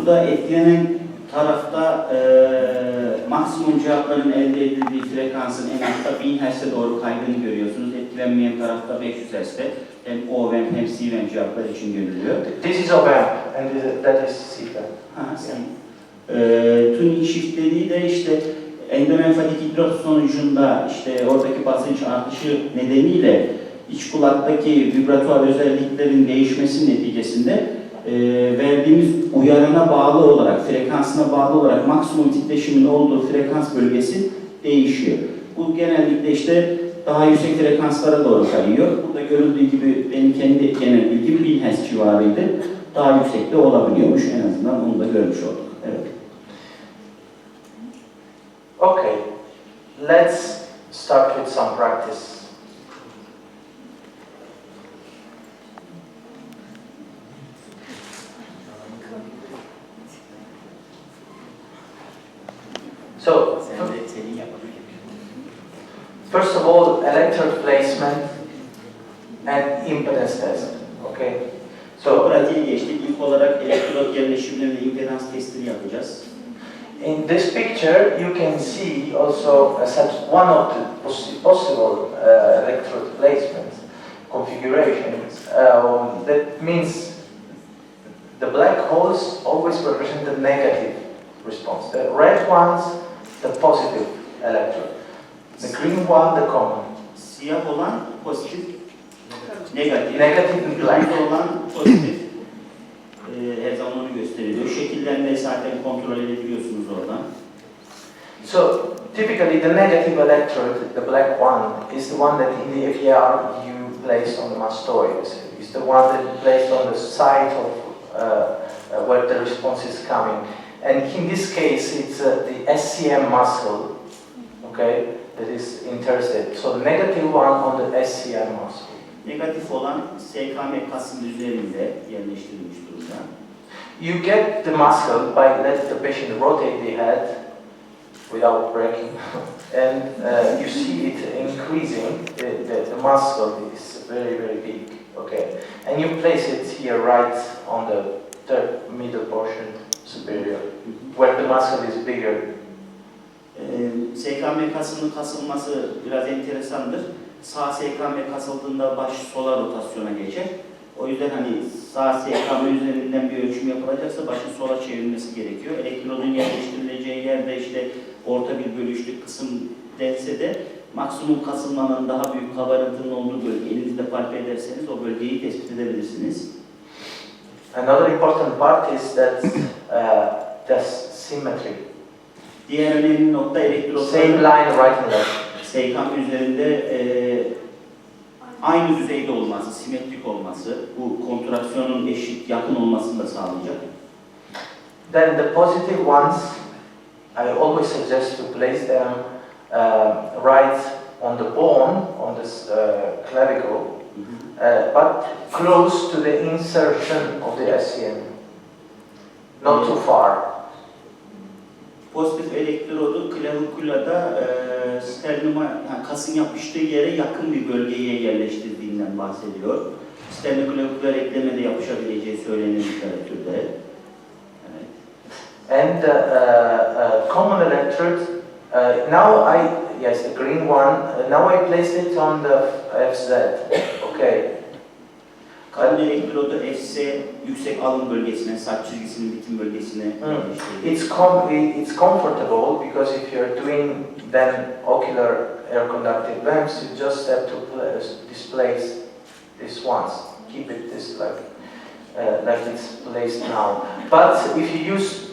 burada etkilenen tarafta maksimum cevapların elde edildiği frekansın en altta 1000 Hz'e doğru kaydığını görüyorsunuz. Etkilenmeyen tarafta 500 Hz'te. Hem O VEMP hem C VEMP cevaplar için görülüyor. This is O VEMP and that is C VEMP. Tuning shift dediği de işte endomenfatik hidroz sonucunda işte oradaki basınç artışı nedeniyle iç kulaktaki vibratuar özelliklerin değişmesi neticesinde verdiğimiz uyarana bağlı olarak, frekansına bağlı olarak maksimum titreşimin olduğu frekans bölgesi değişiyor. Bu genellikle işte daha yüksek frekanslara doğru kayıyor. Burada görüldüğü gibi benim kendi genel bilgim 1000 Hz civarıydı. Daha yüksek de olabiliyormuş. En azından onu da görmüş olduk. Evet. Okay, let's start with some practice. So, first of all, electrode placement and impedance test. Okay. So, pratiğe geçtik. İlk olarak elektrot yerleşimlerinde impedans testini yapacağız. In this picture, you can see also such one of the possible electrode placement configurations. That means the black holes always represent the negative response. The red ones, the positive electrode. The green one, the common. Siyah olan pozitif, negatif. Negative and black. Kırmızı olan pozitif. Her zaman onu gösteriyor. Şekillenmeyi zaten kontrol edebiliyorsunuz oradan. So typically the negative electrode, the black one, is the one that in the FER you place on the mastoid. It's the one that you place on the site of where the response is coming. And in this case, it's the SCM muscle, okay, that is interested. So the negative one on the SCM muscle. Negatif olan SKM kasının üzerinde yerleştirilmiş durumda. You get the muscle by letting the patient rotate the head without breaking, and you see it increasing. The muscle is very, very big, okay? And you place it here right on the third middle portion superior, where the muscle is bigger. SKM kasının kasılması biraz enteresandır. Sağ SKM kasıldığında baş sola rotasyona geçer. O yüzden hani sağ SKM üzerinden bir ölçüm yapılacaksa başın sola çevrilmesi gerekiyor. Elektrodun yerleştirileceği yerde işte orta bir bölüşlük kısım dense de maksimum kasılmanın daha büyük kabarıntının olduğu bölge elinizde palpe ederseniz o bölgeyi tespit edebilirsiniz. Another important part is that the symmetry. Diğer önemli nokta elektrodların same line right and left. SKM üzerinde aynı düzeyde olması, simetrik olması, bu kontraksiyonun eşit, yakın olmasını da sağlayacak. Then the positive ones, I always suggest to place them right on the bone, on this clavicle, but close to the insertion of the SCM, not too far. Pozitif elektrodu klavikulada sternuma, yani kasın yapıştığı yere yakın bir bölgeye yerleştirdiğinden bahsediyor. Sternoklavikular eklemede yapışabileceği söylenir literatürde. Evet. And common electrode, yes, the green one, now I placed it on the FZ, okay. Kalın elektrodu FC yüksek alın bölgesine, saç çizgisinin bitim bölgesine yerleştirdik. It's comfortable because if you're doing then ocular air conductive VEMPs, you just have to displace this once. Keep it this like it's placed now. But if you use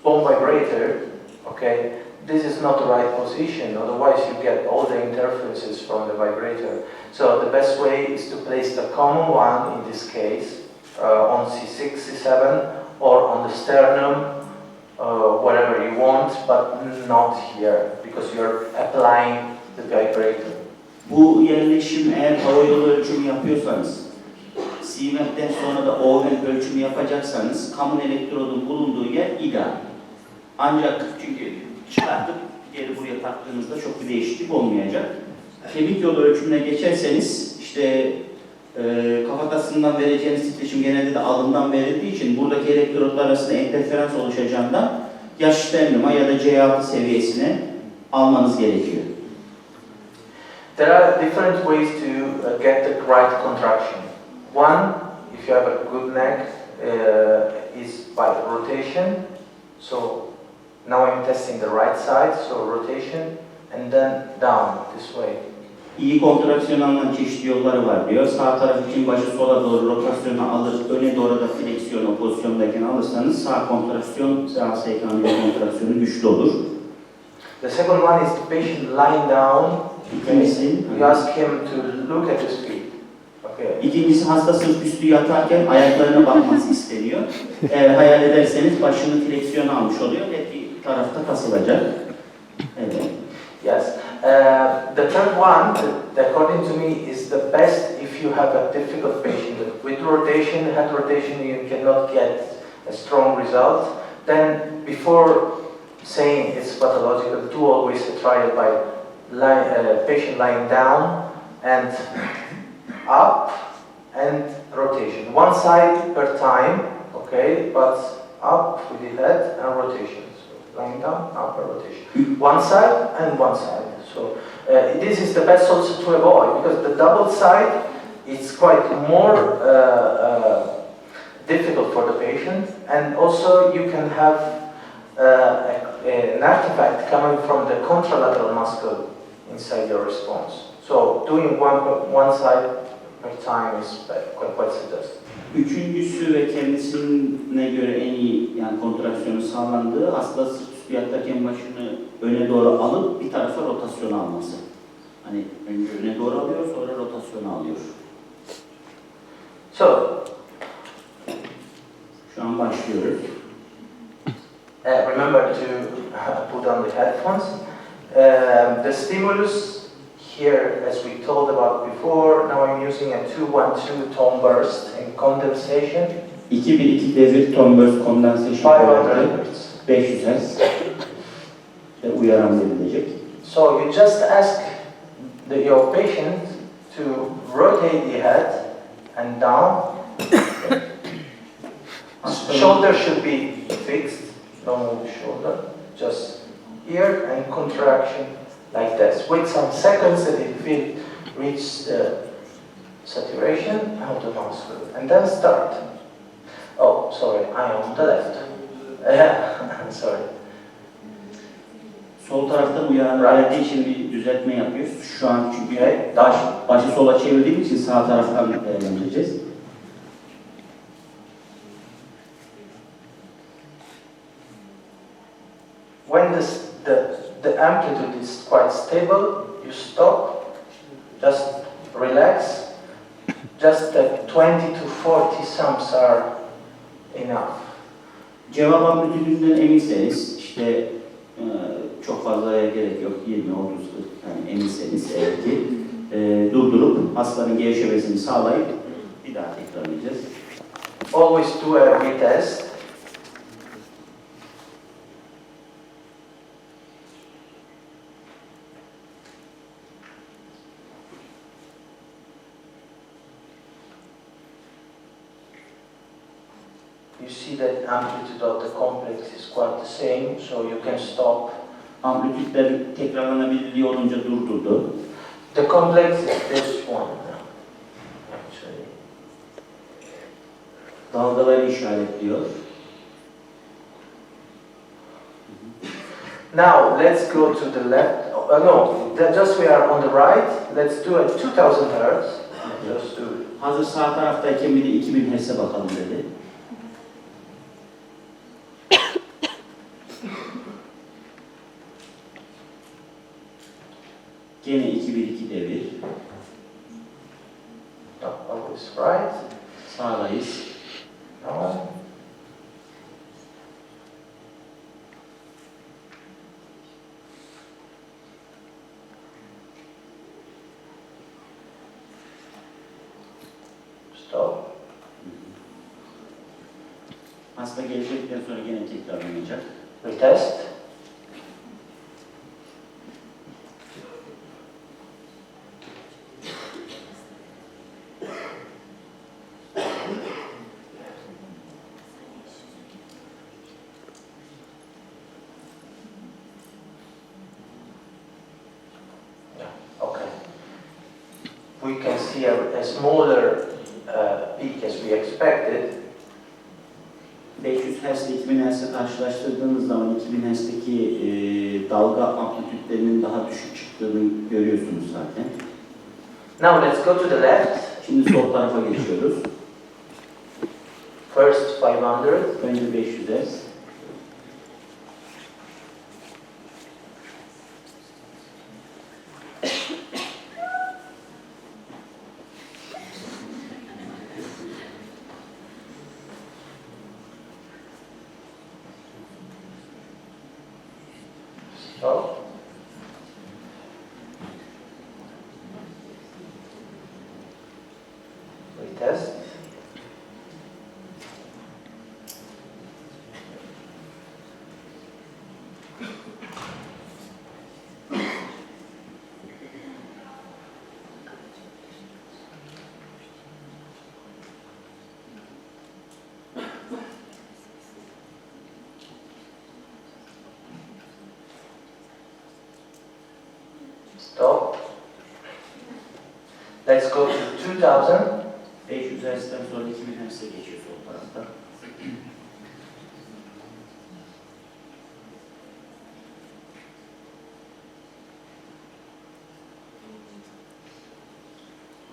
bone vibrator, okay, this is not the right position, otherwise you get all the interferences from the vibrator. So the best way is to place the common one, in this case, on C6, C7, or on the sternum, wherever you want, but not here, because you're applying the vibrator. Bu yerleşim eğer hava yolu ölçümü yapıyorsanız, CVEMP'ten sonra da OVEMP ölçümü yapacaksanız, common elektrodun bulunduğu yer ideal. Ancak çünkü çıkartıp geri buraya taktığınızda çok bir değişiklik olmayacak. Kemik yolu ölçümüne geçerseniz işte Kafatasından vereceğiniz titreşim genelde de alından verildiği için buradaki elektrotlar arasında interferans oluşacağından yaş terminuma ya da C6 seviyesine almanız gerekiyor. There are different ways to get the right contraction. One, if you have a good neck, is by rotation. So now I'm testing the right side, so rotation, and then down this way. İyi kontraksiyon alınan çeşitli yolları var diyor. Sağ taraf için başı sola doğru rotasyona alır, öne doğru da fleksiyon o pozisyondayken alırsanız sağ kontraksiyon, sağ sekandör kontraksiyonu güçlü olur. The second one is the patient lying down. İkincisi, You ask him to look at his feet. Okay. İkincisi hasta sırt üstü yatarken ayaklarına bakması isteniyor. Eğer hayal ederseniz başını fleksiyon almış oluyor ve bir tarafta kasılacak. Evet. Yes. The third one, according to me, is the best if you have a difficult patient. With rotation, head rotation, you cannot get a strong result. Then, before saying it's pathological, do always a trial by patient lying down and up and rotation. One side per time, okay, but up with the head and rotation. So lying down, up and rotation. One side and one side. So this is the best also to avoid, because the double side is quite more difficult for the patient, and also you can have an artifact coming from the contralateral muscle inside your response. So doing one side per time is quite suggested. Üçüncüsü ve kendisine göre en iyi yani kontraksiyonu sağlandığı hasta sırt üstü yatarken başını öne doğru alıp bir tarafa rotasyon alması. Hani önce öne doğru alıyor sonra rotasyon alıyor. So şu an başlıyoruz. Remember to put on the headphones. The stimulus here, as we told about before, now I'm using a 212 tone burst in condensation. 2-1-2 devir tone burst condensation 500 Hz. 500 Hz ve uyaran verilecek. So you just ask your patient to rotate the head and down. Shoulder should be fixed, don't move the shoulder, just here and contraction like this. Wait some seconds that it will reach the saturation of the muscle and then start. Oh, sorry, I am on the left. Sorry. Sol taraftan uyaran verdiği için bir düzeltme yapıyoruz. Şu an çünkü başı sola çevirdiğim için sağ taraftan değerlendireceğiz. When the amplitude is quite stable, you stop, just relax, just 20 to 40 sums are enough. Cevap amplitüdünden eminseniz, işte çok fazla gerek yok, 20-30 yani eminseniz eğer ki durdurup hastanın gevşemesini sağlayıp bir daha tekrarlayacağız. Always do a retest. You see that amplitude of the complex is quite the same, so you can stop. Amplitüdlerin tekrarlanabilirliği olunca durdurdu. The complex is this one, actually. Dalgaları işaretliyor. Now let's go to the left. No, just we are on the right. Let's do a 2000 Hz. Just do it. Hazır sağ taraftayken bir de 2000 Hz'e bakalım dedi. Gene 2-1-2 devir. Always right. Sağdayız. No. Stop. Hasta geliştikten sonra gene tekrarlanacak. Retest. we can see a smaller peak as we expected. 500 Hz ile 2000 Hz'le karşılaştırdığınız zaman 2000 Hz'deki dalga amplitüdlerinin daha düşük çıktığını görüyorsunuz zaten. Now let's go to the left. Şimdi sol tarafa geçiyoruz. First 500. Önce 500 Hz. Stop. Retest. Stop. Let's go to 2000. 500 Hz'den sonra 2000 Hz'e geçiyor sol tarafta.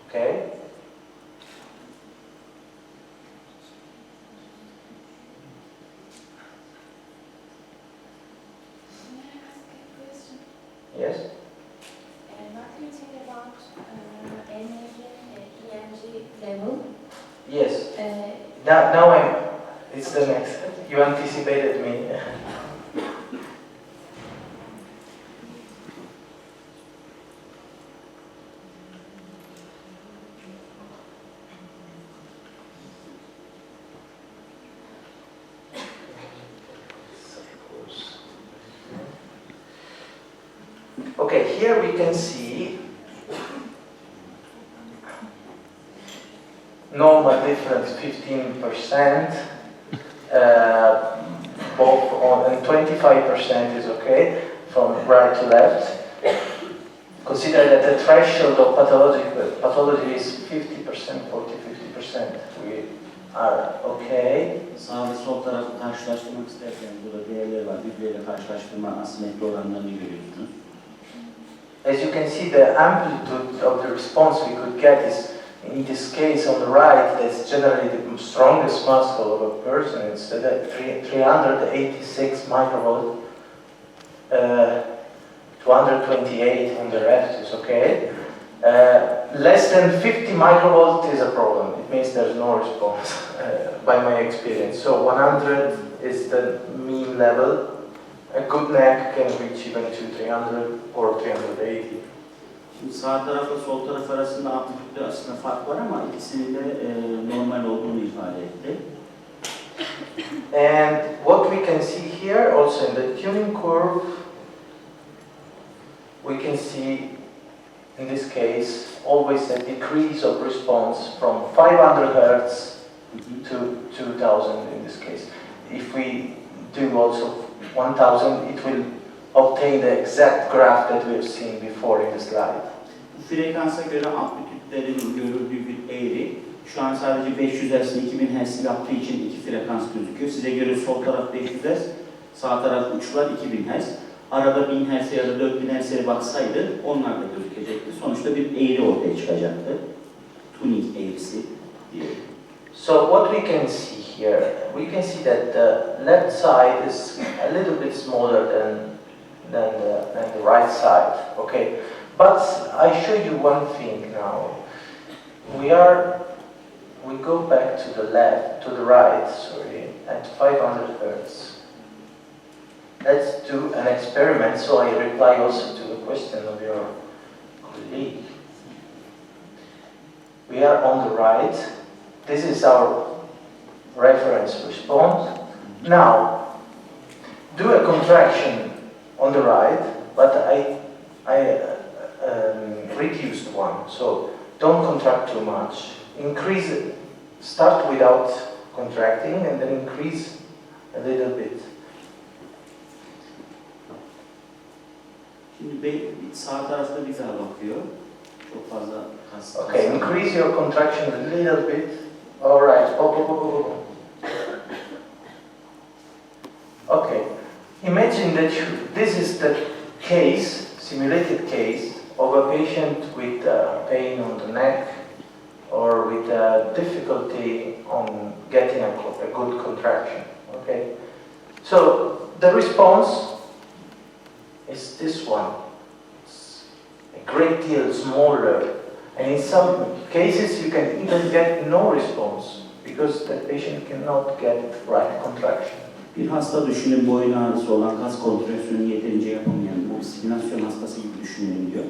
Okay. Yes. What do you think about EMG level? Yes. Now it's the next. You anticipated me. Okay, here we can see normal difference 15%, both on, and 25% is okay from right to left. Consider that the threshold of pathology is 50%, 40-50%. We are okay. Sağ ve sol tarafı karşılaştırmak isterken burada değerleri var. Birbirleriyle karşılaştırma asimetri oranlarını görüyorsunuz. As you can see, the amplitude of the response we could get is, in this case on the right, that's generally the strongest muscle of a person. It's 386 microvolt, 228 on the left is okay. Less than 50 microvolt is a problem. It means there's no response, by my experience. So 100 is the mean level. A good neck can reach even to 300 or 380. Şimdi sağ tarafla sol taraf arasında amplitüde aslında fark var ama ikisinin de normal olduğunu ifade etti. And what we can see here also in the tuning curve, we can see in this case always a decrease of response from 500 Hertz to 2000 in this case. If we do also 1000, it will obtain the exact graph that we have seen before in the slide. Bu frekansa göre amplitüdlerin görüldüğü bir eğri. Şu an sadece 500 Hz ile 2000 Hz yaptığı için iki frekans gözüküyor. Size göre sol taraf 500 Hz, sağ taraf uçlar 2000 Hz. Arada 1000 Hz ya da 4000 Hz'e baksaydı onlar da gözükecekti. Sonuçta bir eğri ortaya çıkacaktı. Tuning eğrisi diye. So what we can see here, we can see that the left side is a little bit smaller than the right side. Okay, but I show you one thing now. We go back to the left, to the right, sorry, at 500 Hertz. Let's do an experiment, so I reply also to the question of your colleague. We are on the right. This is our reference response. Now, do a contraction on the right, but I reduced one, so don't contract too much. Increase it. Start without contracting and then increase a little bit. Şimdi sağ tarafta bir daha bakıyor. Çok fazla kas. Okay, increase your contraction a little bit. All right. Okay. Imagine that this is the case, simulated case, of a patient with pain on the neck or with difficulty on getting a good contraction. Okay. So the response is this one. It's a great deal smaller. And in some cases you can even get no response because the patient cannot get right contraction. Bir hasta düşünün, boyun ağrısı olan, kas kontraksiyonu yeterince yapamayan, bu simülasyon hastası gibi düşünelim diyor.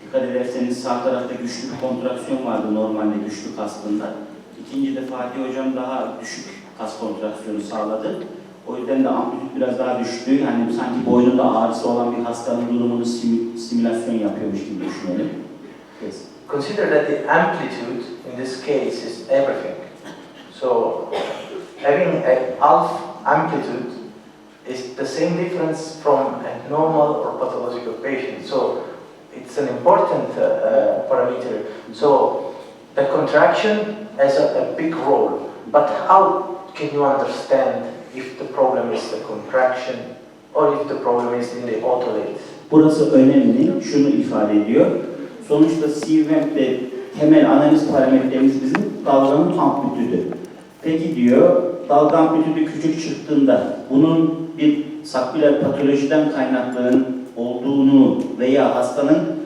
Dikkat ederseniz sağ tarafta güçlü bir kontraksiyon vardı normalde güçlü kastında. İkinci de Fatih Hocam daha düşük kas kontraksiyonu sağladı. O yüzden de amplitüt biraz daha düştü. Yani sanki boynunda ağrısı olan bir hastanın durumunu simülasyon yapıyormuş gibi düşünelim. Yes. Consider that the amplitude in this case is everything. So having a half amplitude is the same difference from a normal or pathological patient. So it's an important parameter. So the contraction has a big role. But how can you understand if the problem is the contraction or if the problem is in the otolith? Burası önemli. Şunu ifade ediyor. Sonuçta VEMP'de temel analiz parametremiz bizim dalganın amplitüdü. Peki diyor, dalga amplitüdü küçük çıktığında bunun bir sakbiler patolojiden kaynakların olduğunu veya hastanın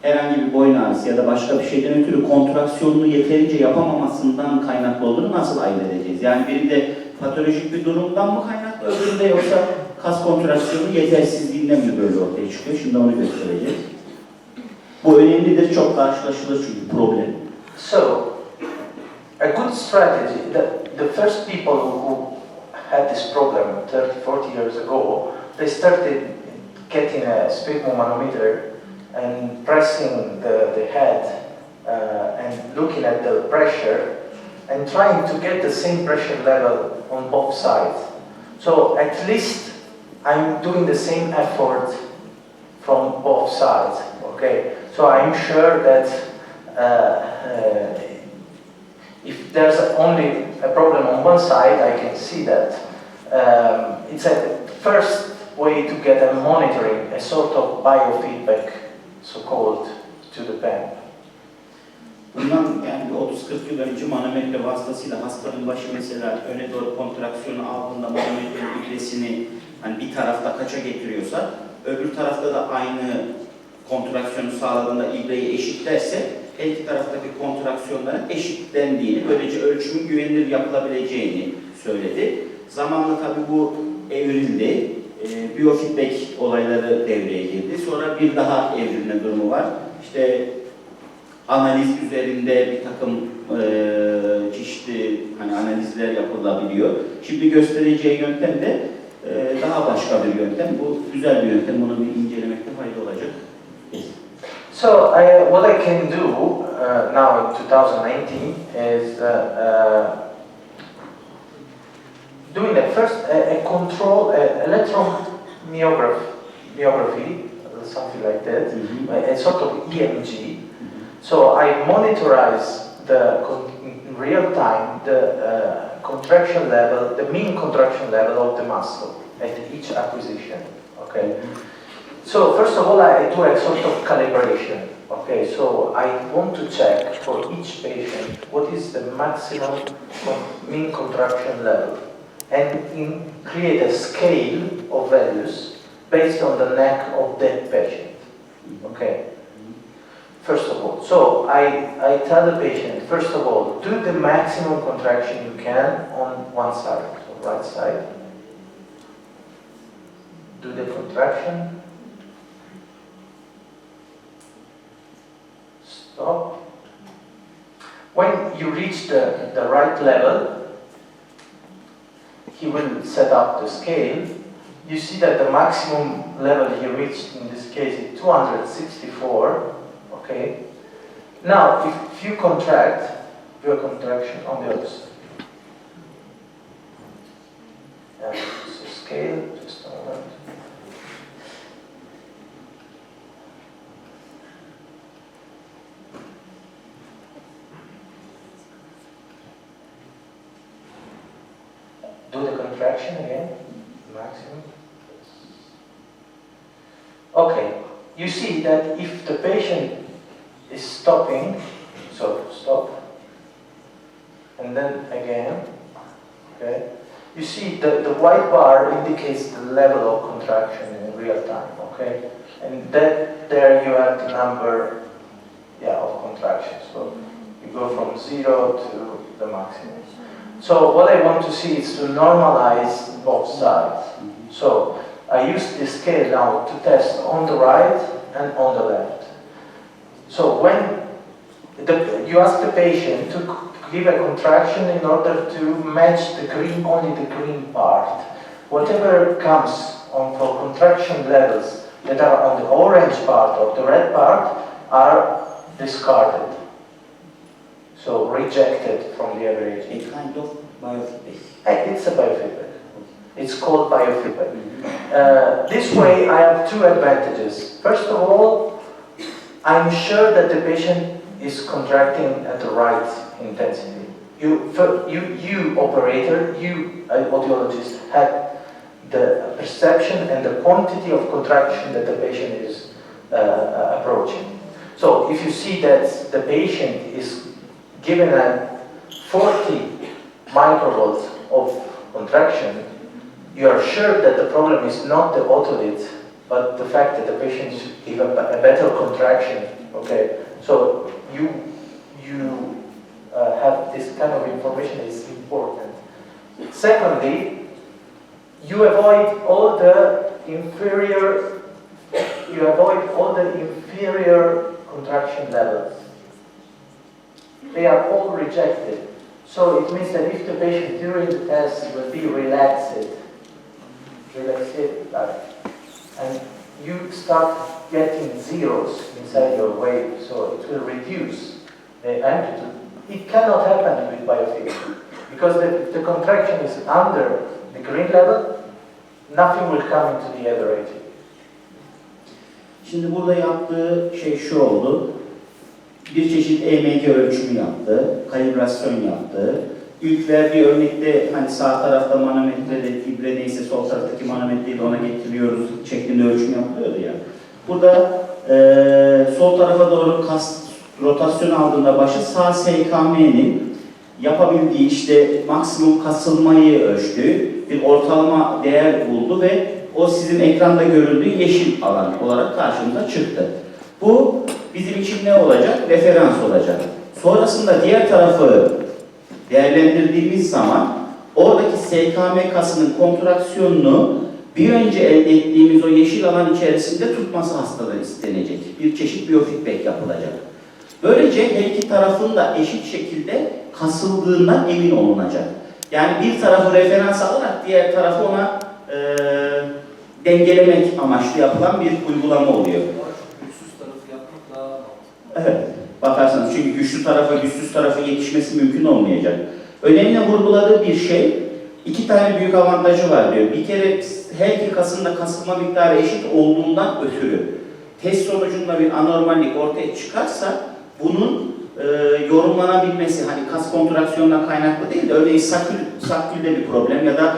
herhangi bir boyun ağrısı ya da başka bir şeyden ötürü kontraksiyonunu yeterince yapamamasından kaynaklı olduğunu nasıl ayırt edeceğiz? Yani birinde patolojik bir durumdan mı kaynaklı, öbüründe yoksa kas kontraksiyonu yetersizliğinden mi böyle ortaya çıkıyor? Şimdi onu göstereceğiz. Bu önemlidir, çok karşılaşılır çünkü problem. So, a good strategy, the first people who had this problem 30-40 years ago, they started getting a sphygmomanometer and pressing the head and looking at the pressure and trying to get the same pressure level on both sides. So at least I'm doing the same effort from both sides, okay? So I'm sure that if there's only a problem on one side, I can see that. It's a first way to get a monitoring, a sort of biofeedback, so-called, to the VEMP. Bundan yani 30-40 yıl önce manometre vasıtasıyla hastanın başı mesela öne doğru kontraksiyonu aldığında manometrenin ibresini hani bir tarafta kaça getiriyorsa öbür tarafta da aynı kontraksiyonu sağladığında ibreyi eşitlerse her iki taraftaki kontraksiyonların eşitlendiğini, böylece ölçümün güvenilir yapılabileceğini söyledi. Zamanla tabii bu evrildi. Biofeedback olayları devreye girdi. Sonra bir daha evrilme durumu var. İşte analiz üzerinde bir takım çeşitli hani analizler yapılabiliyor. Şimdi göstereceği yöntem de daha başka bir yöntem. Bu güzel bir yöntem. Bunu bir incelemekte fayda olacak. So what I can do now in 2019 is doing at first a control electromyography, something like that, a sort of EMG. So I monitorize in real time the contraction level, the mean contraction level of the muscle at each acquisition. Okay. So first of all, I do a sort of calibration. Okay, so I want to check for each patient what is the maximum mean contraction level, and create a scale of values based on the neck of that patient. Okay. First of all, so I tell the patient, first of all, do the maximum contraction you can on one side, so right side. Do the contraction. Stop. When you reach the right level, he will set up the scale. You see that the maximum level he reached in this case is 264. Okay. Now, if you contract, do a contraction on the other side. So scale, just a moment. contraction again, maximum. Okay, you see that if the patient is stopping, so stop, and then again, okay, you see the white bar indicates the level of contraction in real time, okay, and that there you have the number, yeah, of contractions. So you go from 0 to the maximum. So what I want to see is to normalize both sides. So I use this scale now to test on the right and on the left. So when you ask the patient to give a contraction in order to match the green, only the green part. Whatever comes on for contraction levels that are on the orange part or the red part are discarded. So rejected from the average. A kind of biofeedback. It's a biofeedback. It's called biofeedback. This way I have two advantages. First of all, I'm sure that the patient is contracting at the right intensity. You operator, you audiologist, have the perception and the quantity of contraction that the patient is approaching. So if you see that the patient is given a 40 microvolts of contraction, you are sure that the problem is not the otolith, but the fact that the patient should give a better contraction. Okay, so you have this kind of information is important. Secondly, you avoid all the inferior contraction levels. They are all rejected. So it means that if the patient during the test will be relaxed, and you start getting zeros inside your wave, so it will reduce the amplitude. It cannot happen with biofeedback because the contraction is under the green level, nothing will come into the average. Şimdi burada yaptığı şey şu oldu. Bir çeşit EMG ölçümü yaptı, kalibrasyon yaptı. İlk verdiği örnekte hani sağ tarafta manometrede fibre neyse sol taraftaki manometreyi de ona getiriyoruz şeklinde ölçüm yapılıyordu ya. Burada sol tarafa doğru rotasyon aldığında başı sağ SKM'nin yapabildiği işte maksimum kasılmayı ölçtü, bir ortalama değer buldu ve o sizin ekranda görüldüğü yeşil alan olarak karşımıza çıktı. Bu bizim için ne olacak? Referans olacak. Sonrasında diğer tarafı değerlendirdiğimiz zaman oradaki SKM kasının kontraksiyonunu bir önce elde ettiğimiz o yeşil alan içerisinde tutması hastada istenecek. Bir çeşit biyofeedback yapılacak. Böylece her iki tarafın da eşit şekilde kasıldığından emin olunacak. Yani bir tarafı referans alarak diğer tarafı ona dengelemek amaçlı yapılan bir uygulama oluyor. Güçsüz tarafı yapmak daha mantıklı. Evet, bakarsanız çünkü güçlü tarafa, güçsüz tarafa yetişmesi mümkün olmayacak. Önemli vurguladığı bir şey, iki tane büyük avantajı var diyor. Bir kere her iki kasın da kasılma miktarı eşit olduğundan ötürü test sonucunda bir anormallik ortaya çıkarsa bunun yorumlanabilmesi, hani kas kontraksiyonundan kaynaklı değil de örneğin sakülde bir problem ya da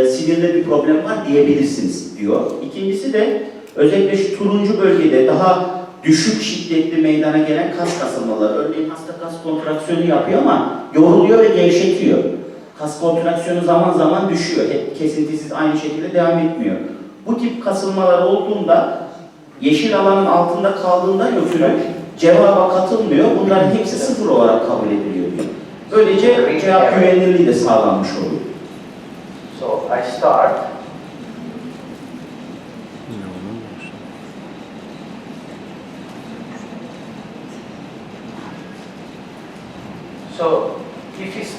sinirde bir problem var diyebilirsiniz diyor. İkincisi de özellikle şu turuncu bölgede daha düşük şiddetli meydana gelen kas kasılmaları. Örneğin hasta kas kontraksiyonu yapıyor ama yoruluyor ve gevşetiyor. Kas kontraksiyonu zaman zaman düşüyor. Hep kesintisiz aynı şekilde devam etmiyor. Bu tip kasılmalar olduğunda yeşil alanın altında kaldığından ötürü cevaba katılmıyor. Bunların hepsi sıfır olarak kabul ediliyor diyor. Böylece cevap güvenilirliği de sağlanmış oluyor. So I start. So if it's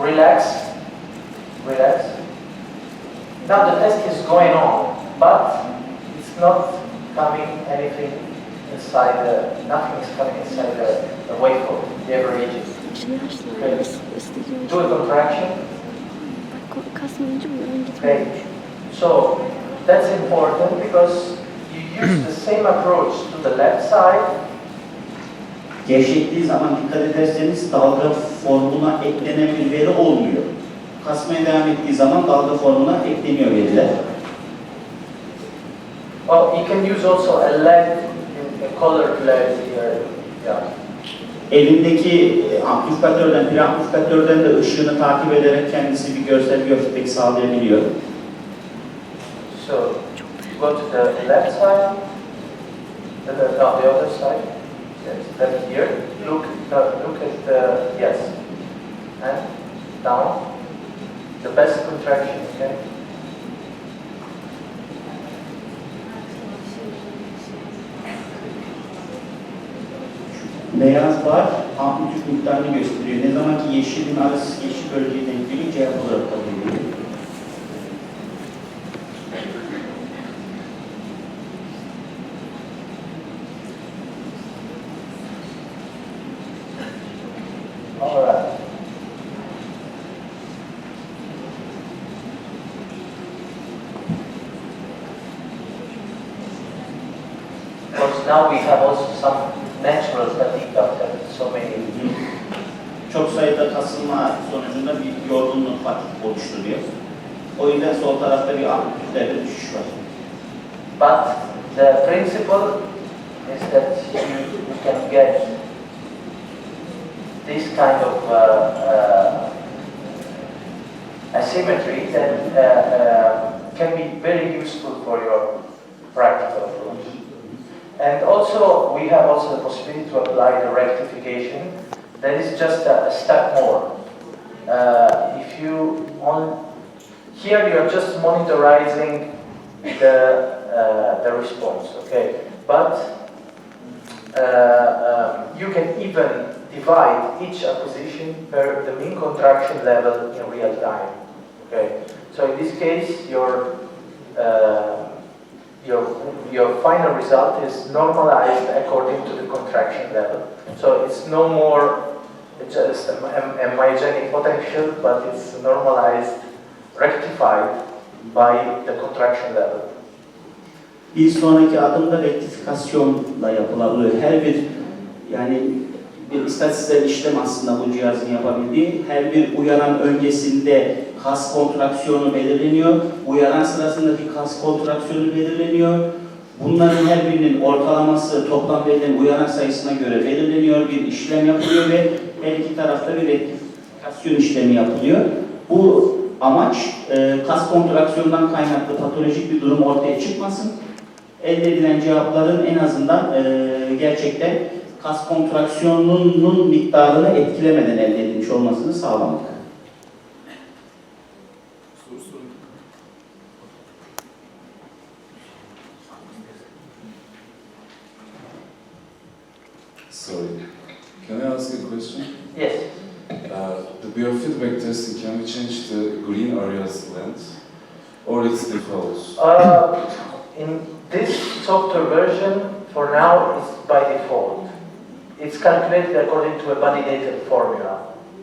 relax. Now the test is going on, but it's not coming anything inside nothing is coming inside the waveform, the average. Okay. Do a contraction. Okay. So that's important because you use the same approach to the left side. Gevşettiği zaman dikkat ederseniz dalga formuna eklenen bir veri olmuyor. kasmaya devam ettiği zaman dalga formuna ekleniyor veriler. Oh, you can use also a LED, a colored LED here. Yeah. Elindeki amplifikatörden, preamplifikatörden de ışığını takip ederek kendisi bir görsel feedback sağlayabiliyor. So, go to the left side, no, the other side. Yes, then here, look at the, yes, and down, the best contraction, okay? Beyaz bar amplitüt miktarını gösteriyor. Ne zaman ki yeşilin arası yeşil bölgeye denk geliyor, cevap olarak kabul ediliyor. Alright. Of course, now we have also some natural fatigue after so many. Çok sayıda kasılma sonucunda bir yorgunluk oluşturuyor. O yüzden sol tarafta bir amplitütlerde düşüş var. But the principle is that you can get this kind of asymmetry that can be very useful for your practical approach. And also, we have also the possibility to apply the rectification. That is just a step more. If you here you are just monitoring the response, okay? But you can even divide each acquisition per the mean contraction level in real time, okay? So in this case, your final result is normalized according to the contraction level. So it's no more just a myogenic potential, but it's normalized, rectified by the contraction level. Bir sonraki adımda rektifikasyonla yapılabiliyor. Her bir bir istatistiksel işlem aslında bu cihazın yapabildiği. Her bir uyaran öncesinde kas kontraksiyonu belirleniyor. Uyaran sırasındaki kas kontraksiyonu belirleniyor. Bunların her birinin ortalaması toplam verilen uyaran sayısına göre belirleniyor. Bir işlem yapılıyor ve her iki tarafta bir rektifikasyon işlemi yapılıyor. Bu amaç kas kontraksiyonundan kaynaklı patolojik bir durum ortaya çıkmasın. Elde edilen cevapların en azından gerçekten kas kontraksiyonunun miktarını etkilemeden elde edilmiş olmasını sağlamak. Sorry, can I ask a question? Yes. The biofeedback testing, can we change the green areas length, or it's default? In this software version, for now, it's by default. It's calculated according to a validated formula.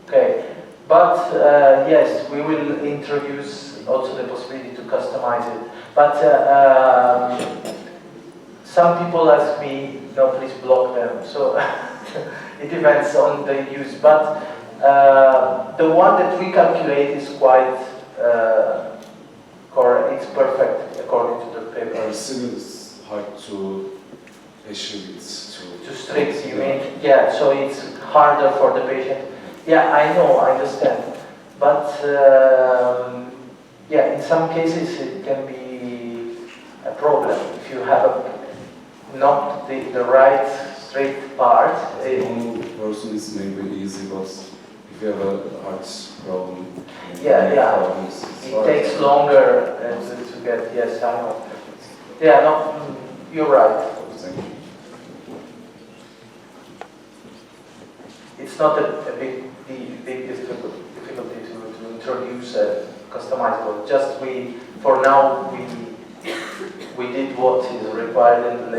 Okay, but yes, we will introduce also the possibility to customize it. But some people ask me, no, please block them. So it depends on the use. But the one that we calculate is quite correct. It's perfect according to the paper. I still it's hard to achieve it. To strict, you mean? Yeah, so it's harder for the patient. Yeah, I know, I understand. But yeah, in some cases it can be a problem if you have not the right straight part. One person is maybe easy, but if you have a heart problem, Yeah, it takes longer to get. Yes, I know. Yeah, no, you're right. Thank you. It's not a big difficulty to introduce a customizable. Just for now we did what is required in the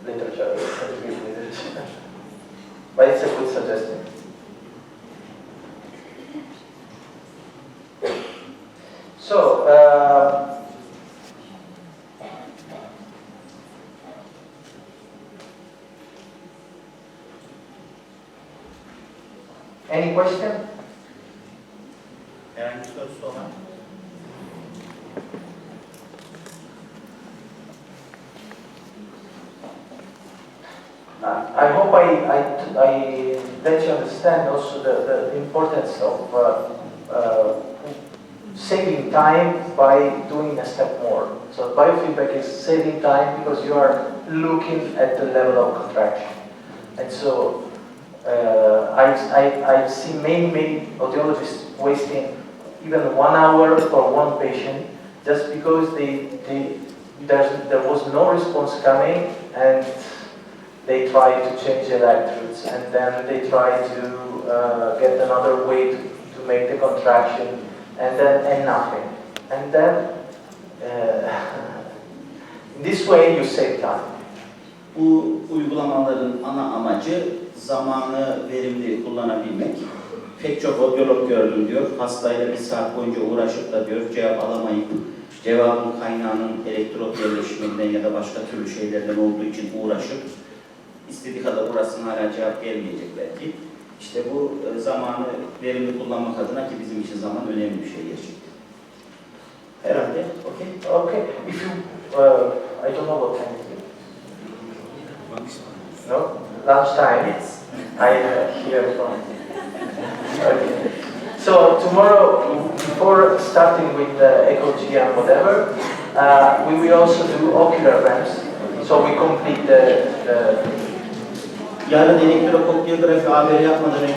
literature. But it's a good suggestion. So. Any question? Herhangi sorusu olan? I hope I let you understand also the importance of saving time by doing a step more. So biofeedback is saving time because you are looking at the level of contraction. And so I've seen many audiologists wasting even 1 hour for one patient just because there was no response coming, and they try to change the electrodes, and then they try to get another way to make the contraction, and nothing. And then in this way you save time. Bu uygulamaların ana amacı zamanı verimli kullanabilmek. Pek çok odyolog gördüm diyor. Hastayla 1 saat boyunca uğraşıp da diyor cevap alamayıp cevabın kaynağının elektrot yerleşiminden ya da başka türlü şeylerden olduğu için uğraşıp istediği kadar uğraşsın hala cevap gelmeyecek belki. İşte bu zamanı verimli kullanmak adına ki bizim için zaman önemli bir şey gerçekten. Herhalde, okey? Okay, if you, I don't know what time is it. No? Lunchtime? Yes. I hear from. Okay. So tomorrow, before starting with the ECG and whatever, we will also do ocular VEMPs. So we complete the Yarın elektrokokleografi haberi yapmadan önce